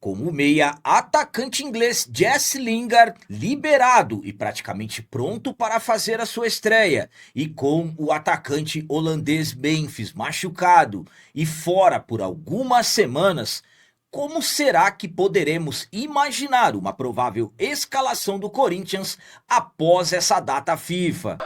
Como meia, atacante inglês Jesse Lingard liberado e praticamente pronto para fazer a sua estreia. E com o atacante holandês Memphis machucado e fora por algumas semanas, como será que poderemos imaginar uma provável escalação do Corinthians após essa data FIFA?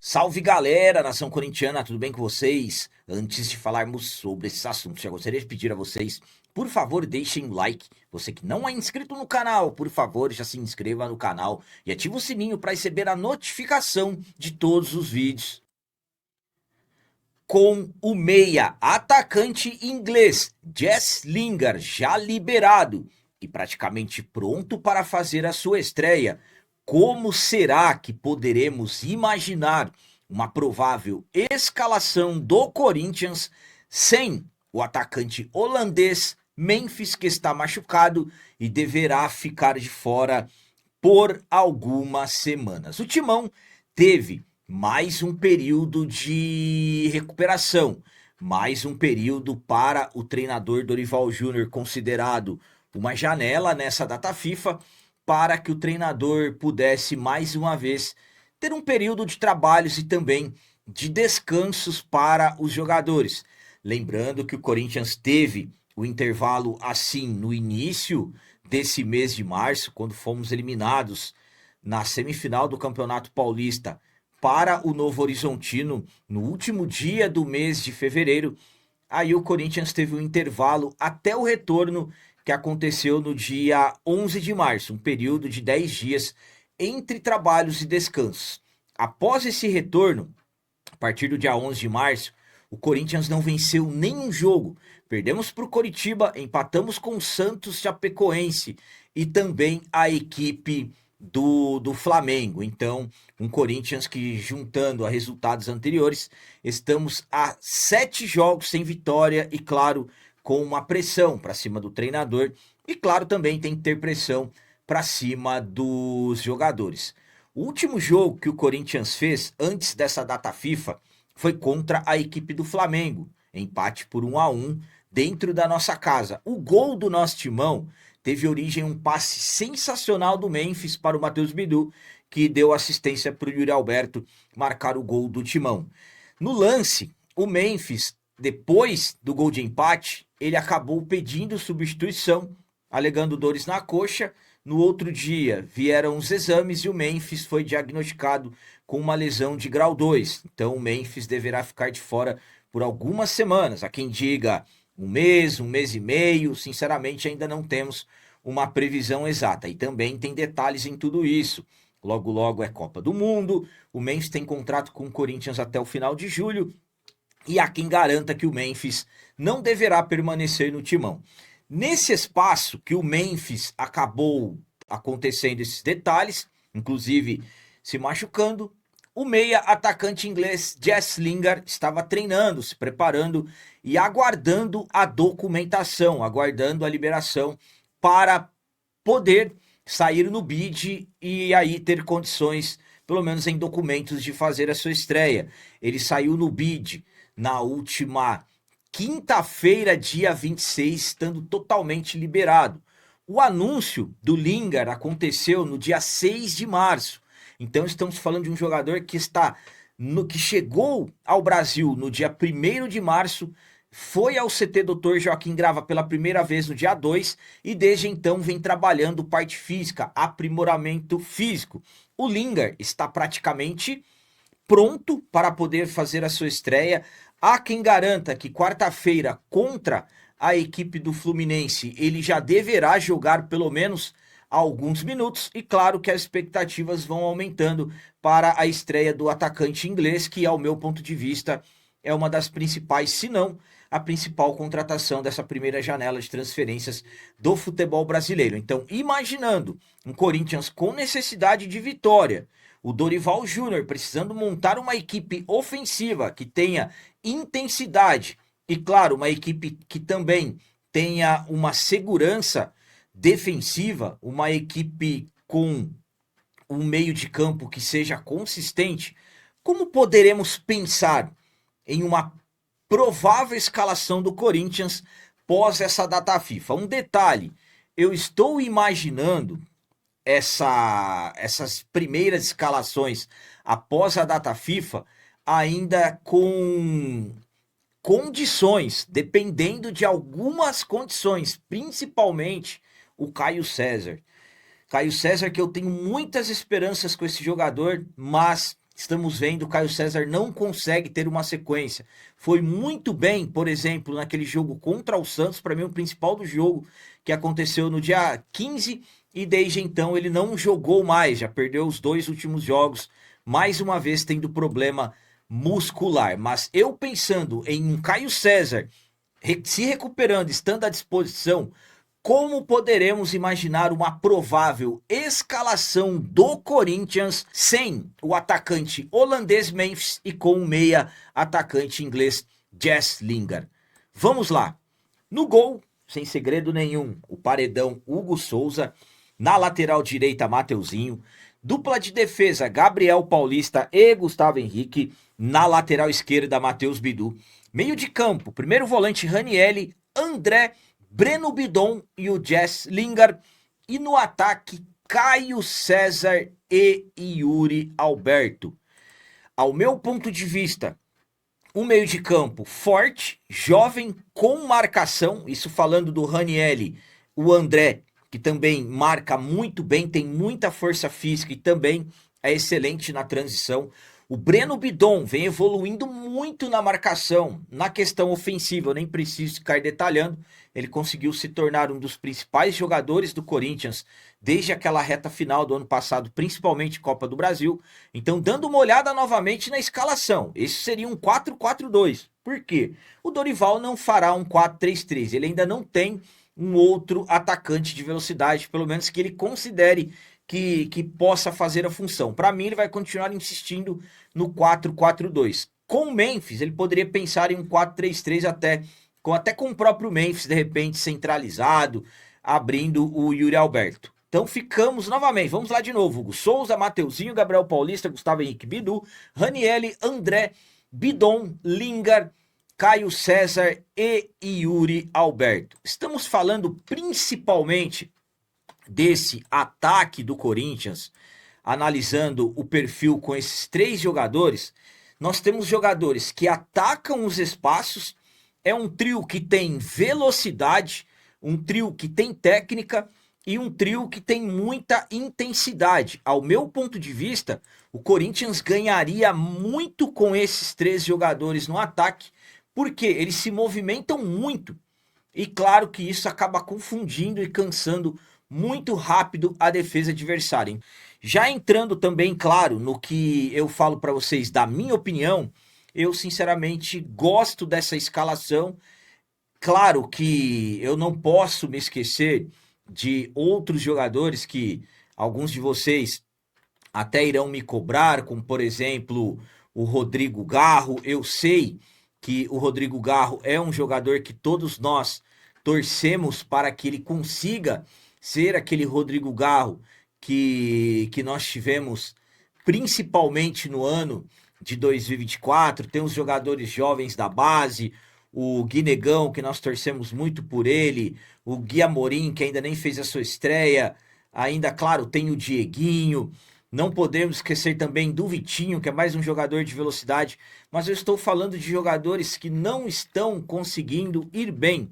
Salve galera, nação corintiana, tudo bem com vocês? Antes de falarmos sobre esses assuntos, já gostaria de pedir a vocês, por favor, deixem o like. Você que não é inscrito no canal, por favor, já se inscreva no canal e ative o sininho para receber a notificação de todos os vídeos. Com o meia atacante inglês Jesse Lingard já liberado e praticamente pronto para fazer a sua estreia, como será que poderemos imaginar uma provável escalação do Corinthians sem o atacante holandês Memphis, que está machucado e deverá ficar de fora por algumas semanas? O Timão teve mais um período de recuperação, mais um período para o treinador Dorival Júnior, considerado uma janela nessa data FIFA, para que o treinador pudesse mais uma vez ter um período de trabalhos e também de descansos para os jogadores. Lembrando que o Corinthians teve o intervalo assim no início desse mês de março, quando fomos eliminados na semifinal do Campeonato Paulista para o Novo Horizontino no último dia do mês de fevereiro. Aí o Corinthians teve um intervalo até o retorno, que aconteceu no dia 11 de março, um período de 10 dias entre trabalhos e descansos. Após esse retorno, a partir do dia 11 de março, o Corinthians não venceu nenhum jogo. Perdemos para o Coritiba, empatamos com o Santos Chapecoense e também a equipe do Flamengo. Então, um Corinthians que, juntando a resultados anteriores, estamos a 7 jogos sem vitória e, claro, com uma pressão para cima do treinador e, claro, também tem que ter pressão para cima dos jogadores. O último jogo que o Corinthians fez antes dessa data FIFA foi contra a equipe do Flamengo, empate por 1-1 dentro da nossa casa. O gol do nosso timão teve origem em um passe sensacional do Memphis para o Matheus Bidu, que deu assistência para o Yuri Alberto marcar o gol do timão. No lance, o Memphis, depois do gol de empate, ele acabou pedindo substituição, alegando dores na coxa. No outro dia, vieram os exames e o Memphis foi diagnosticado com uma lesão de grau 2. Então, o Memphis deverá ficar de fora por algumas semanas. Há quem diga um mês e meio. Sinceramente, ainda não temos uma previsão exata. E também tem detalhes em tudo isso. Logo, logo é Copa do Mundo. O Memphis tem contrato com o Corinthians até o final de julho. E há quem garanta que o Memphis não deverá permanecer no timão. Nesse espaço que o Memphis acabou acontecendo esses detalhes, inclusive se machucando, o meia atacante inglês Jesse Lingard estava treinando, se preparando e aguardando a documentação, aguardando a liberação para poder sair no bid e aí ter condições, pelo menos em documentos, de fazer a sua estreia. Ele saiu no bid na última quinta-feira, dia 26, estando totalmente liberado. O anúncio do Lingard aconteceu no dia 6 de março. Então estamos falando de um jogador que que chegou ao Brasil no dia 1º de março, foi ao CT Dr. Joaquim Grava pela primeira vez no dia 2 e desde então vem trabalhando parte física, aprimoramento físico. O Lingard está praticamente pronto para poder fazer a sua estreia. Há quem garanta que quarta-feira, contra a equipe do Fluminense, ele já deverá jogar pelo menos alguns minutos. E claro que as expectativas vão aumentando para a estreia do atacante inglês, que, ao meu ponto de vista, é uma das principais, se não a principal contratação dessa primeira janela de transferências do futebol brasileiro. Então, imaginando um Corinthians com necessidade de vitória, o Dorival Júnior precisando montar uma equipe ofensiva que tenha intensidade e, claro, uma equipe que também tenha uma segurança defensiva, uma equipe com um meio de campo que seja consistente, como poderemos pensar em uma provável escalação do Corinthians pós essa data FIFA? Um detalhe, eu estou imaginando essas primeiras escalações após a data FIFA ainda com condições, dependendo de algumas condições, principalmente o Caio César. Caio César, que eu tenho muitas esperanças com esse jogador, mas estamos vendo o Caio César não consegue ter uma sequência. Foi muito bem, por exemplo, naquele jogo contra o Santos, para mim o principal do jogo, que aconteceu no dia 15, e desde então ele não jogou mais, já perdeu os 2 últimos jogos, mais uma vez tendo problema muscular. Mas eu pensando em um Caio César se recuperando, estando à disposição, como poderemos imaginar uma provável escalação do Corinthians sem o atacante holandês Memphis e com o meia atacante inglês Jess Lingard? Vamos lá. No gol, sem segredo nenhum, o paredão Hugo Souza. Na lateral direita, Mateuzinho. Dupla de defesa, Gabriel Paulista e Gustavo Henrique. Na lateral esquerda, Matheus Bidu. Meio de campo, primeiro volante Ranielli, André, Breno Bidon e o Jess Lingard. E no ataque, Caio César e Yuri Alberto. Ao meu ponto de vista, um meio de campo forte, jovem, com marcação. Isso falando do Ranielli, o André, que também marca muito bem, tem muita força física e também é excelente na transição. O Breno Bidon vem evoluindo muito na marcação, na questão ofensiva, eu nem preciso ficar detalhando. Ele conseguiu se tornar um dos principais jogadores do Corinthians desde aquela reta final do ano passado, principalmente Copa do Brasil. Então, dando uma olhada novamente na escalação, esse seria um 4-4-2. Por quê? O Dorival não fará um 4-3-3, ele ainda não tem um outro atacante de velocidade, pelo menos que ele considere que possa fazer a função. Para mim, ele vai continuar insistindo no 4-4-2. Com o Memphis, ele poderia pensar em um 4-3-3 até com o próprio Memphis, de repente, centralizado, abrindo o Yuri Alberto. Então ficamos novamente, vamos lá de novo, Hugo Souza, Mateuzinho, Gabriel Paulista, Gustavo Henrique Bidu, Ranielli, André, Bidon, Lingard, Caio César e Yuri Alberto. Estamos falando principalmente desse ataque do Corinthians, analisando o perfil com esses 3 jogadores. Nós temos jogadores que atacam os espaços, é um trio que tem velocidade, um trio que tem técnica e um trio que tem muita intensidade. Ao meu ponto de vista, o Corinthians ganharia muito com esses 3 jogadores no ataque, porque eles se movimentam muito. E claro que isso acaba confundindo e cansando muito rápido a defesa adversária. Já entrando também, claro, no que eu falo para vocês da minha opinião, eu sinceramente gosto dessa escalação. Claro que eu não posso me esquecer de outros jogadores que alguns de vocês até irão me cobrar, como por exemplo o Rodrigo Garro. Eu sei que o Rodrigo Garro é um jogador que todos nós torcemos para que ele consiga ser aquele Rodrigo Garro que nós tivemos principalmente no ano de 2024. Tem os jogadores jovens da base, o Guinegão, que nós torcemos muito por ele, o Gui Amorim, que ainda nem fez a sua estreia, ainda, claro, tem o Dieguinho. Não podemos esquecer também do Vitinho, que é mais um jogador de velocidade, mas eu estou falando de jogadores que não estão conseguindo ir bem.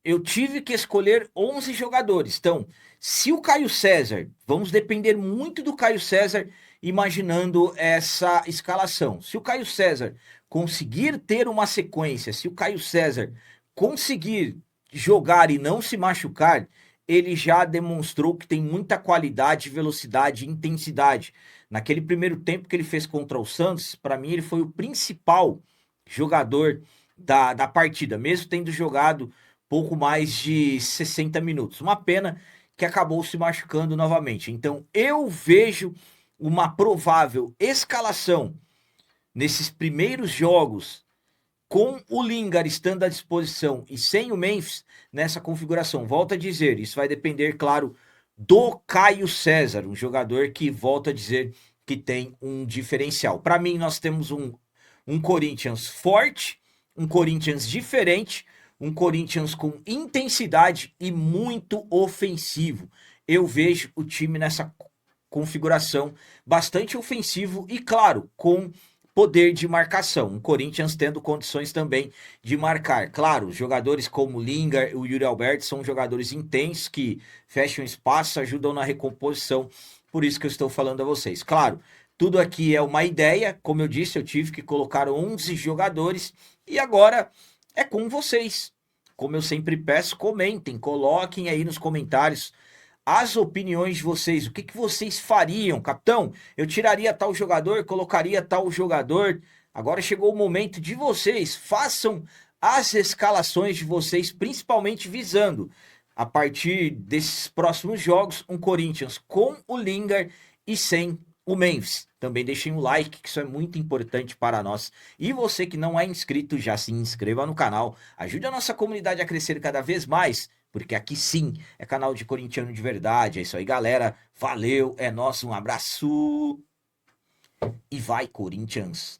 Eu tive que escolher 11 jogadores. Então, se o Caio César, vamos depender muito do Caio César, imaginando essa escalação. Se o Caio César conseguir ter uma sequência, se o Caio César conseguir jogar e não se machucar, ele já demonstrou que tem muita qualidade, velocidade e intensidade. Naquele primeiro tempo que ele fez contra o Santos, para mim ele foi o principal jogador da partida, mesmo tendo jogado pouco mais de 60 minutos. Uma pena que acabou se machucando novamente. Então eu vejo uma provável escalação nesses primeiros jogos com o Lingard estando à disposição e sem o Memphis nessa configuração. Volto a dizer, isso vai depender, claro, do Caio César, um jogador que, volto a dizer, que tem um diferencial. Para mim, nós temos um Corinthians forte, um Corinthians diferente, um Corinthians com intensidade e muito ofensivo. Eu vejo o time nessa configuração bastante ofensivo e, claro, com poder de marcação. O Corinthians tendo condições também de marcar. Claro, jogadores como o Lingard e o Yuri Alberto são jogadores intensos que fecham espaço, ajudam na recomposição. Por isso que eu estou falando a vocês. Claro, tudo aqui é uma ideia. Como eu disse, eu tive que colocar 11 jogadores e agora é com vocês. Como eu sempre peço, comentem, coloquem aí nos comentários as opiniões de vocês. O que, que vocês fariam, capitão? Eu tiraria tal jogador, colocaria tal jogador. Agora chegou o momento de vocês. Façam as escalações de vocês, principalmente visando, a partir desses próximos jogos, um Corinthians com o Lingard e sem o Memphis. Também deixem o like, que isso é muito importante para nós. E você que não é inscrito, já se inscreva no canal. Ajude a nossa comunidade a crescer cada vez mais, porque aqui sim é canal de corintiano de verdade. É isso aí, galera. Valeu, é nosso, um abraço. E vai, Corinthians!